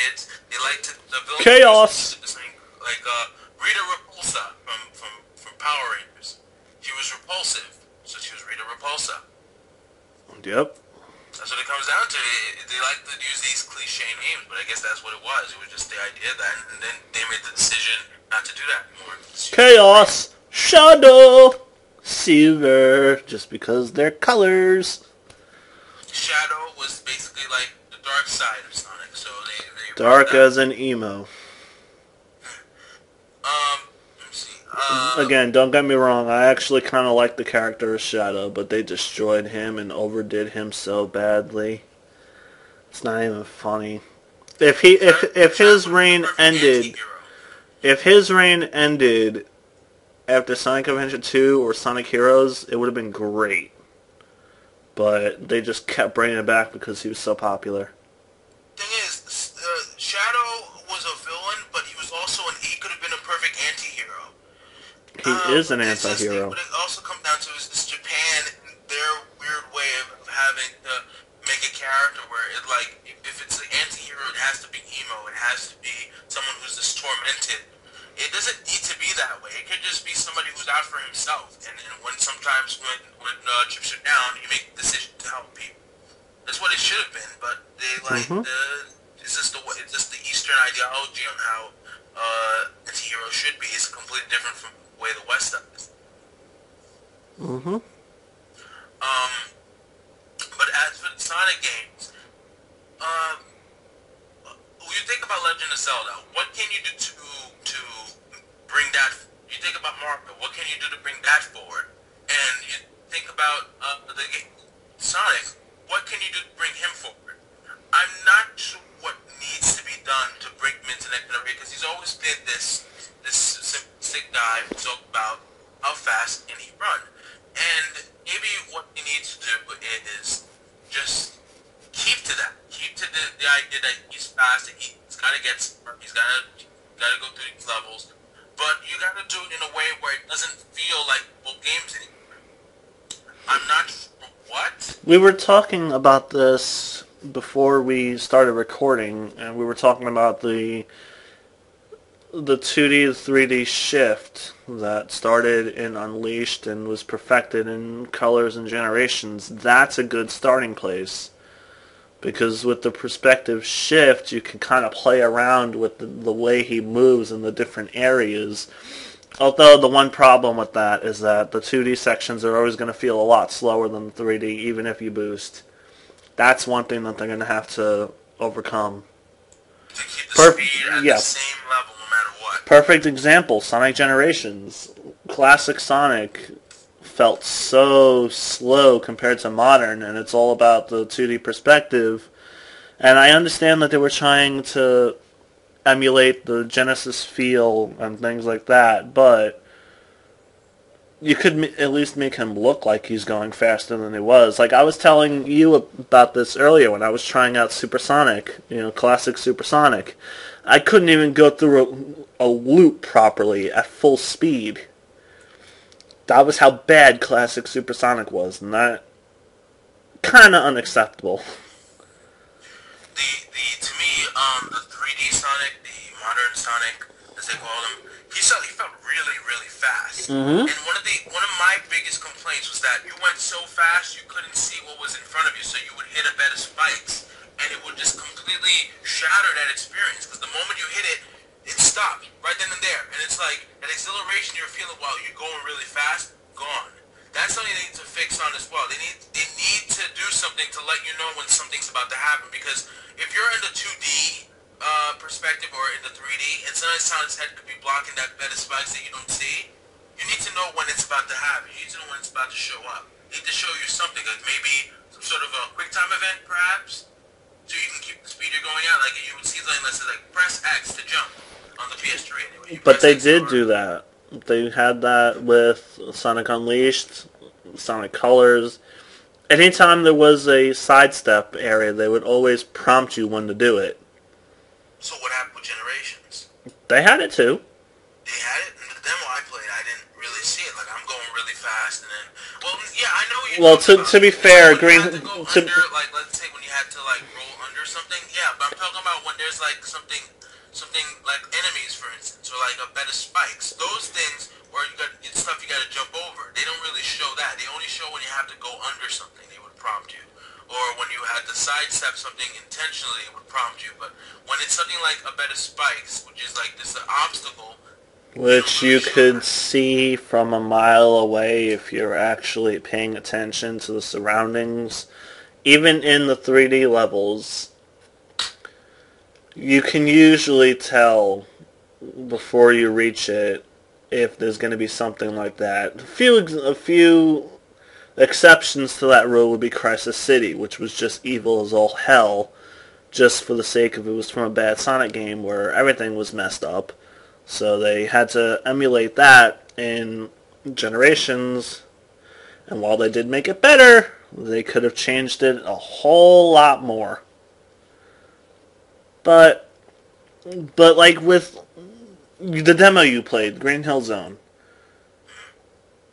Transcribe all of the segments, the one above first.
kids, they like to the villain Chaos. like Rita Repulsa from Power Rangers. She was repulsive, so she was Rita Repulsa. Yep. That's what it comes down to. They like to use these cliche names, but I guess that's what it was. It was just the idea that, and then they made the decision not to do that anymore. Chaos, Shadow, Silver, just because they're colors. Shadow was basically like the dark side of Sonic, so they Dark as an emo. Let me see. Again, don't get me wrong, I actually kind of like the character of Shadow, but they destroyed him and overdid him so badly. It's not even funny. If his reign ended, after Sonic Adventure 2 or Sonic Heroes, it would have been great. But they just kept bringing it back because he was so popular. Thing is, Shadow was a villain, but he was also he could have been a perfect anti-hero. He is an anti-hero. But it also comes down to is Japan and their weird way of having to make a character where it like if it's an anti-hero, it has to be emo. It has to be someone who's just tormented. It doesn't need to be that way. It could just be somebody who's out for himself. And sometimes when chips are down, you make the decision to help people. That's what it should have been. But they like it's just the Eastern ideology on how anti-hero should be is completely different from the way the West does. But as for the Sonic games, when you think about Legend of Zelda, what can you do to bring that? You think about Mario, what can you do to bring that forward? And you think about the game, Sonic, what can you do to bring him forward? I'm not sure what needs to be done to bring him into the next generation because he's always been this sick guy who's all about how fast can he run. And maybe what he needs to do is just keep to that. Keep to the idea that he's fast and he's got to get smart. He's got to go through these levels. But you got to do it in a way where it doesn't feel like old games anymore. I'm not sure what. We were talking about this before we started recording, and we were talking about the 2D to 3D shift that started in Unleashed and was perfected in Colors and Generations. That's a good starting place. Because with the perspective shift, you can kind of play around with the way he moves in the different areas. Although the one problem with that is that the 2D sections are always going to feel a lot slower than the 3D, even if you boost. That's one thing that they're going to have to overcome. To keep the speed at the same level no matter what. Perfect example, Sonic Generations. Classic Sonic felt so slow compared to modern, and it's all about the 2D perspective. And I understand that they were trying to emulate the Genesis feel and things like that, but you could at least make him look like he's going faster than he was. Like I was telling you about this earlier when I was trying out Supersonic, classic Supersonic. I couldn't even go through a loop properly at full speed. That was how bad classic Supersonic was, and that kind of unacceptable. To me, the 3D Sonic, the modern Sonic, as they call him, he felt really, really fast. And one of my biggest complaints was that you went so fast you couldn't see what was in front of you, so you would hit a bed of spikes, and it would just completely shatter that experience. Because the moment you hit it, it stopped right then and there, and it's like that exhilaration you're feeling while you're going really fast, gone. That's something they need to fix on as well. They need to do something to let you know when something's about to happen. Because if you're in the 2D perspective or in the 3D, and sometimes Sonic's head could be blocking that bed of spikes that you don't see, you need to know when it's about to happen. You need to know when it's about to show up. They need to show you something, like maybe some sort of a quick time event, perhaps, so you can keep the speed you're going at. Like you would see something that says like press X to jump on the PS3 anyway. But they did do that. They had that with Sonic Unleashed, Sonic Colors. Anytime there was a sidestep area, they would always prompt you when to do it. So what happened with Generations? They had it too. They had it? In the demo I played, I didn't really see it. Like, I'm going really fast, and then... Well, yeah, I know you... Well, to be fair, Green... Like, let's say when you had to, like, roll under something, yeah, but I'm talking about when there's like something like enemies, for instance, or like a bed of spikes. Those things where you got it's stuff you got to jump over. They don't really show that. They only show when you have to go under something. They would prompt you, or when you had to sidestep something intentionally, it would prompt you. But when it's something like a bed of spikes, which is like this obstacle, which you could see from a mile away if you're actually paying attention to the surroundings. Even in the 3D levels, you can usually tell before you reach it if there's going to be something like that. A few exceptions to that rule would be Crisis City, which was just evil as all hell, just for the sake of it was from a bad Sonic game where everything was messed up. So they had to emulate that in Generations, and while they did make it better, they could have changed it a whole lot more. But like with the demo you played, Green Hill Zone,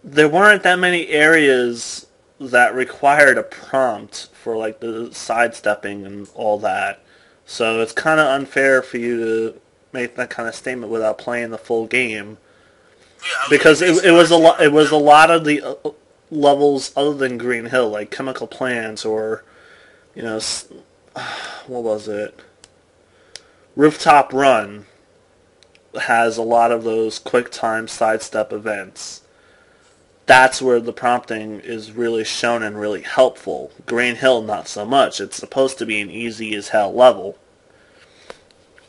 there weren't that many areas that required a prompt for like the sidestepping and all that. So it's kind of unfair for you to make that kind of statement without playing the full game. Yeah, because it was a lot. It was a lot of the levels other than Green Hill, like Chemical Plants or, what was it? Rooftop Run has a lot of those quick time sidestep events. That's where the prompting is really shown and really helpful. Green Hill, not so much. It's supposed to be an easy as hell level.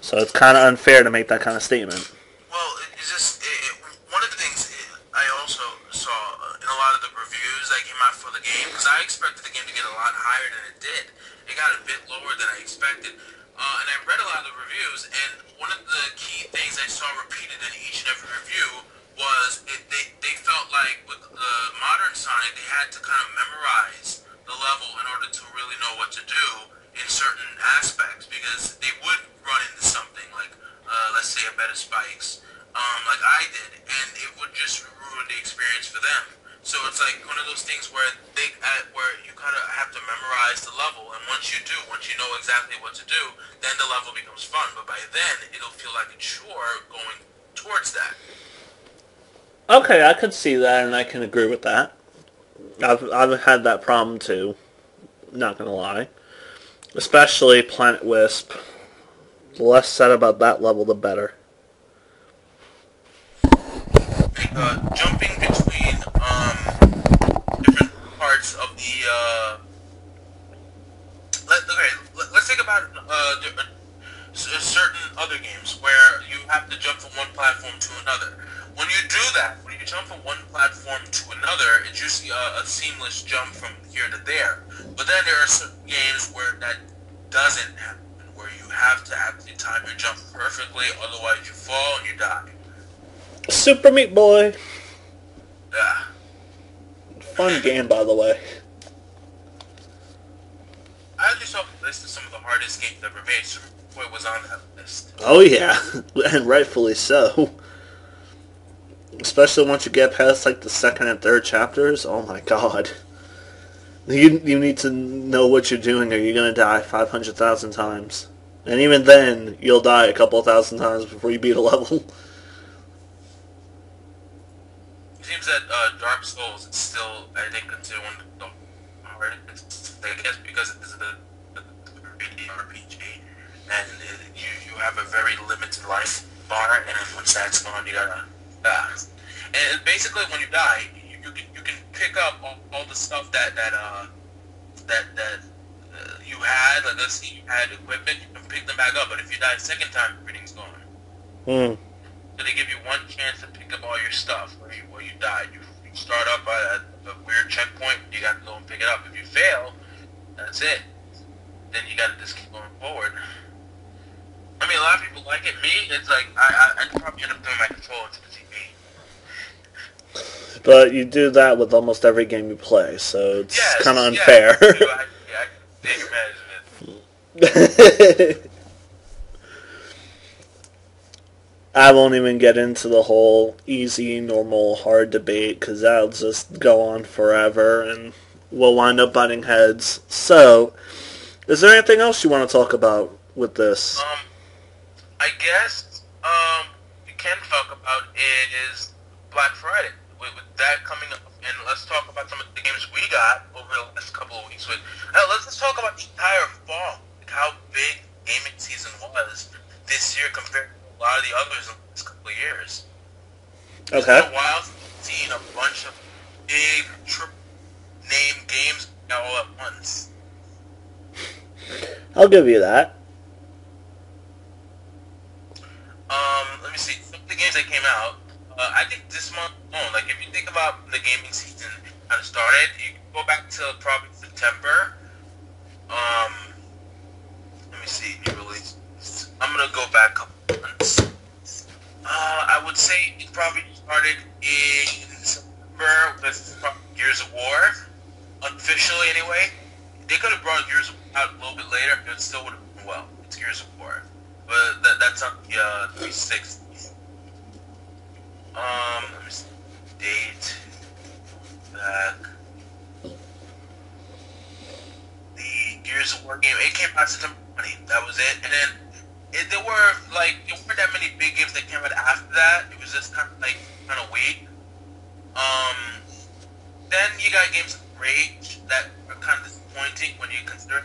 So it's kind of unfair to make that kind of statement. Well, it's just one of the things I also saw in a lot of the reviews that came out for the game, because I expected the game to get a lot higher than it did. It got a bit lower than I expected. And I read a lot of the reviews, and one of the key things I saw repeated in each and every review was they felt like with the modern Sonic, they had to kind of memorize the level in order to really know what to do in certain aspects, because they would run into something like, let's say, a bed of spikes, like I did, and it would just ruin the experience for them. So it's like one of those things where where you kind of have to memorize the level, and once you know exactly what to do, then the level becomes fun. But by then, it'll feel like a chore going towards that. Okay, I could see that, and I can agree with that. I've had that problem too. Not gonna lie, especially Planet Wisp. The less said about that level, the better. Jumping between different parts of the let's think about certain other games where you have to jump from one platform to another. When you do that, when you jump from one platform to another, it's usually a seamless jump from here to there. But then there are certain games where that doesn't happen, where you have to actually time your jump perfectly, otherwise you fall and you die. Super Meat Boy. Yeah. Fun game, by the way. I actually saw a list of some of the hardest games ever made. Super Meat Boy was on that list. Oh yeah, and rightfully so. Especially once you get past like the second and third chapters. Oh my god. You need to know what you're doing or you're going to die 500,000 times. And even then, you'll die a couple of thousand times before you beat a level. It seems that Dark Souls is still, I think, considered one of the hardest. I guess because it's the 3D RPG, and you have a very limited life bar, and then once that's gone, you gotta... And basically, when you die, you can pick up all the stuff that you had. Like, let's say you had equipment, you can pick them back up. But if you die a second time, everything's gone. So they give you one chance to pick up all your stuff where you died. You start up at a weird checkpoint, you got to go and pick it up. If you fail, that's it. Then you got to just keep going forward. I mean, a lot of people like it. Me, it's like I probably end up doing my controller to the TV. But you do that with almost every game you play, so it's kind of unfair. I take management. I won't even get into the whole easy, normal, hard debate, because that'll just go on forever, and we'll wind up butting heads. So, is there anything else you want to talk about with this? I guess we can talk about is Black Friday. With that coming up, and let's talk about some of the games we got over the last couple of weeks. Let's talk about the entire fall, like how big gaming season was this year compared to a lot of the others in the last couple of years. Okay. It's been a while since we've seen a bunch of big triple-name games all at once. I'll give you that. Let me see. Some of the games that came out, I think this month alone, like if you think about the gaming season kind of started, you can go back to probably September. Let me see, new release. I'm gonna go back a couple months. I would say it probably started in September with Gears of War, unofficially anyway. They could have brought Gears of War out a little bit later, but it still would have been well. It's Gears of War. But that's on the 360. Let me see. Date. Back. The Gears of War game, it came out September 20. That was it. And then there weren't that many big games that came out after that. It was just kind of weak. Then you got games like Rage that are kind of disappointing when you consider.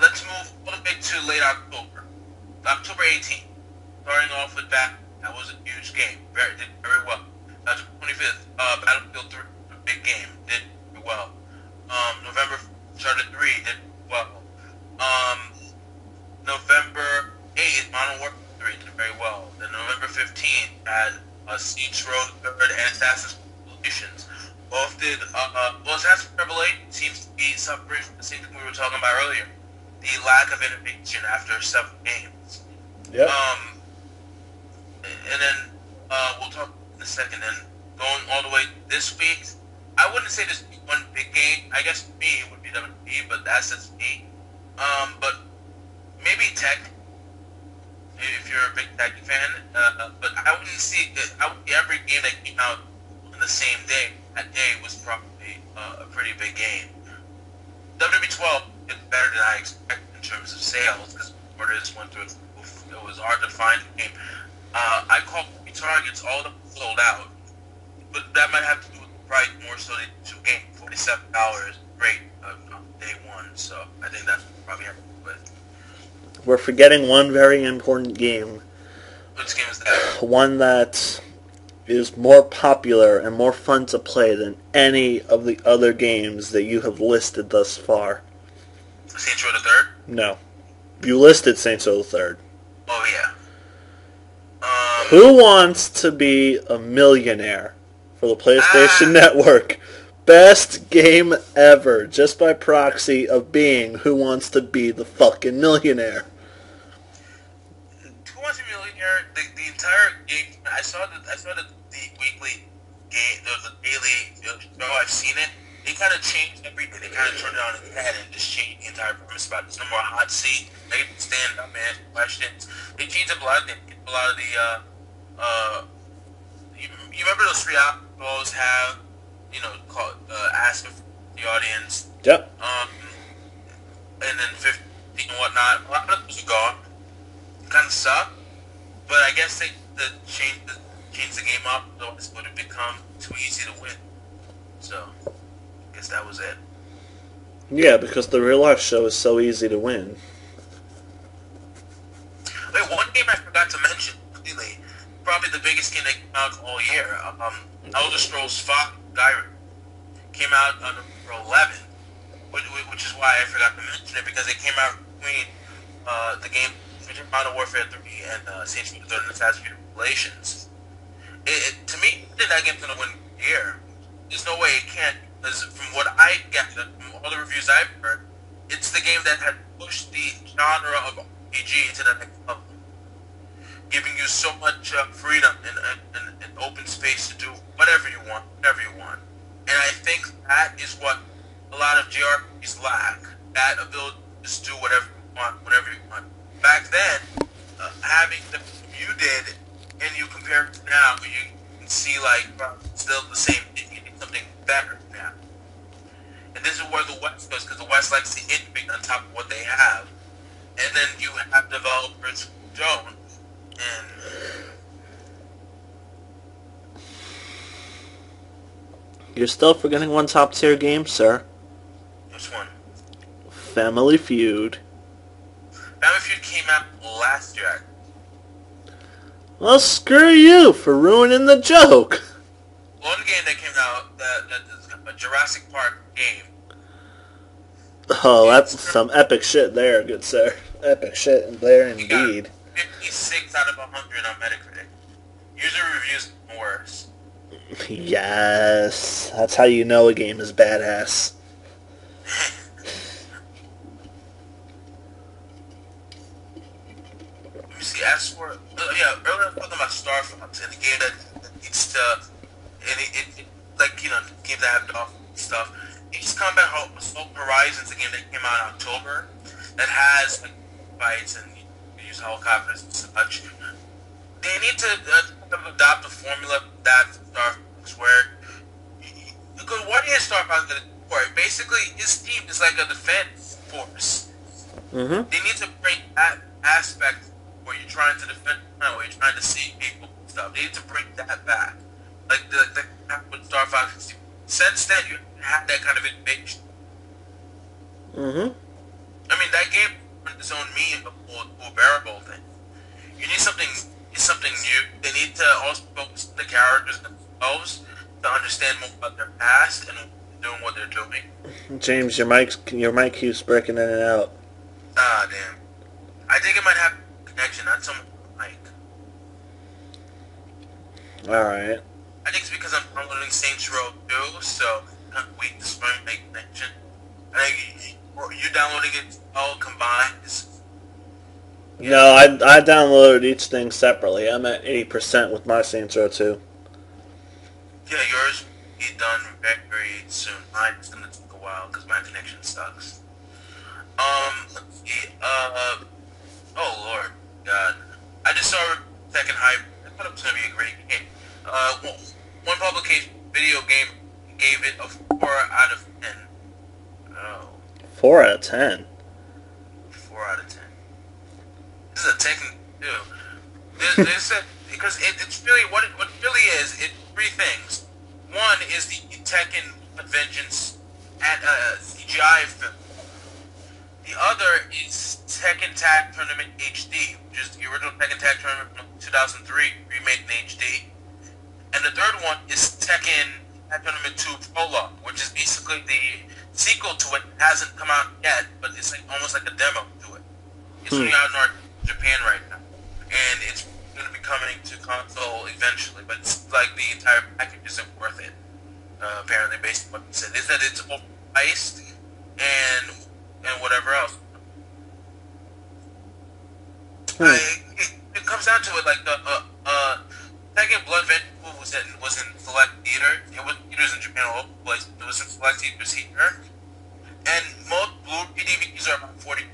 Let's move a little bit to late October. October 18th. Starting off with that was a huge game. Did very well. That's 25th. Battlefield 3, a big game. Did very well. November Uncharted 3 did well. November 8th, Modern Warfare 3 did very well. Then November 15th had Saints Row 3rd and Assassin's Creed Revelations. Both did, Assassin's Creed Revelations seems to be suffering from the same thing we were talking about earlier. The lack of innovation after several games. Yep. And then, we'll talk in a second, and going all the way this week, I wouldn't say there's one big game. I guess for me it would be WWE, but that's just me. But maybe Tech, if you're a big Tech fan. But I wouldn't see every game that came out on the same day. That day was probably a pretty big game. WWE 12 did better than I expected in terms of sales because orders went through. It was hard to find the game. I called targets, all of them sold out. But that might have to do with the price more so than two games, $47 rate on day one. So I think that's probably have to do with. We're forgetting one very important game. Which game is that? One that is more popular and more fun to play than any of the other games that you have listed thus far. Saints Row the Third? No. You listed Saints Row the Third. Oh, yeah. Who wants to be a millionaire for the PlayStation Network? Best game ever, just by proxy of being Who Wants to Be the Fucking Millionaire. Who Wants to Be a Millionaire? The entire game. I saw the weekly game, the daily show. I've seen it. They kind of changed everything. They kind of turned it on its head and just changed the entire premise about it. There's no more hot seat. They can stand up and answer questions. They changed up a lot of things. A lot of the you remember those 3 hours you always have, ask the audience. Yep. And then 15 and whatnot. A lot of those are gone. Kind of suck. But I guess they changed the game up, otherwise it would have become too easy to win. So, I guess that was it. Yeah, because the real life show is so easy to win. Wait, one game I forgot to mention completely, probably the biggest game that came out all year, Elder Scrolls V Skyrim, came out on November 11th, which is why I forgot to mention it, because it came out between the game between Modern Warfare 3 and Saints Row 3 and Assassin's Creed Revelations. To me, that game's going to win the year. There's no way it can't, because from what I get, from all the reviews I've heard, it's the game that had pushed the genre of RPG to the next level, giving you so much freedom and open space to do whatever you want. And I think that is what a lot of JRPGs lack, that ability to just do whatever you want. Back then, having the you did, and you compare it to now, you can see still the same thing, you need something better now. And this is where the West goes, because the West likes to innovate on top of what they You're still forgetting one top-tier game, sir. Which one? Family Feud. Family Feud came out last year. Well, screw you for ruining the joke. One game that came out, that is a Jurassic Park game. Oh, that's some epic shit there, good sir. Epic shit there indeed. 56 out of 100 on Metacritic. User reviews worse. Yes, that's how you know a game is badass. Let me see. As for earlier I was talking about Star Fox and the game that needs to, and it like game that have dog stuff. Ace Combat Assault Horizons, a game that came out in October, that has like fights and you use helicopters and such. They need to adopt a formula that Star Fox where because what is Star Fox going to do for it? Basically, his team is like a defense force. Mm-hmm. They need to bring that aspect where you're trying to defend, where you're trying to see people and stuff. They need to bring that back, like the with Star Fox. Since then, you have that kind of invasion. Mm-hmm. I mean, that game on its own mean a bearable thing. You need something new. They need to also focus on the characters themselves to understand more about their past and doing what they're doing. James, your mic keeps breaking in and out. Ah, damn. I think it might have a connection, not so much mic. Alright. I think it's because I'm downloading Saints Row 2, so I'm kind of weak to spring my connection. I think you downloading it all combined is... No, I downloaded each thing separately. I'm at 80% with my Saints Row 2. Yeah, yours will be done very soon. Mine's gonna take a while because my connection sucks. Let's see. Oh lord, God. I just saw Second Hype. I thought it was gonna be a great game. One publication, video game, gave it a 4 out of 10. Oh. 4 out of 10? 4 out of 10. This is a Tekken 2. They said, because it's really, what it really is, it's three things. One is the Tekken Vengeance at CGI film. The other is Tekken Tag Tournament HD, which is the original Tekken Tag Tournament from 2003, remade in HD. And the third one is Tekken Tag Tournament 2 Prologue, which is basically the sequel to it. It hasn't come out yet, but it's like almost like a demo to it. It's only out in Japan right now, and it's going to be coming to console eventually. But it's like the entire package isn't worth it. Apparently, based on what they said, is that it's overpriced and whatever else. It comes down to it like the Tekken Blood Vengeance was in select theater. It was theaters in Japan all over the place. It was in select theaters here, and most Blu-ray DVDs are about $40.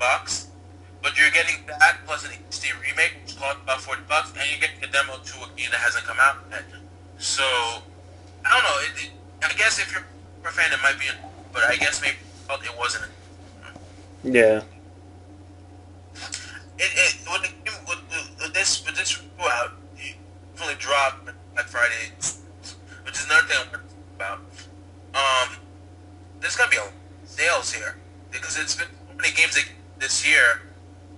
But you're getting that plus an HD remake, which costs about $40, and you're getting a demo to a game that hasn't come out yet. So I don't know. I guess if you're a fan, it might be, but I guess maybe it wasn't. Yeah. With this review out, it only dropped at Friday, which is another thing I'm going to talk about. There's going to be a sales here because it's been so many games this year.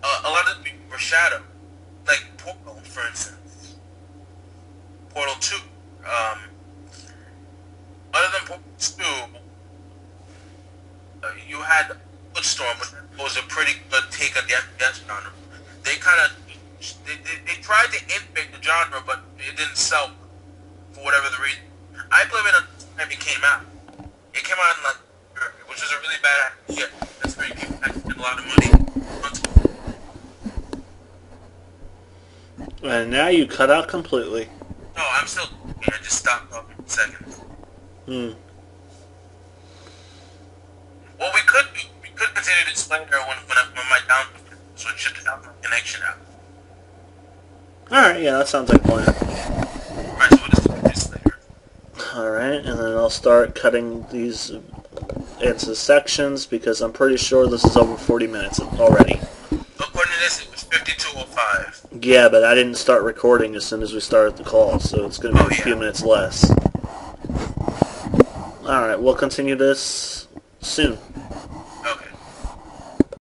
A lot of them were shadowed, like Portal, for instance. Portal 2. Other than Portal 2, you had Storm, which was a pretty good take on the FPS genre. They kind of they tried to innovate the genre, but it didn't sell for whatever the reason. I played it at the time it came out. It came out in like, which was a really bad idea. That's where people had to spend a lot of money. And now you cut out completely. No, I'm still. I just stopped talking for a second. Well, we could continue this later when my down, so it should have my connection out. Alright, yeah, that sounds like a plan. Alright, so we'll just do this later. Alright, and then I'll start cutting these into sections because I'm pretty sure this is over 40 minutes already. According to this, it was 52:05. Yeah, but I didn't start recording as soon as we started the call, so it's going to be a few minutes less. Alright, we'll continue this soon.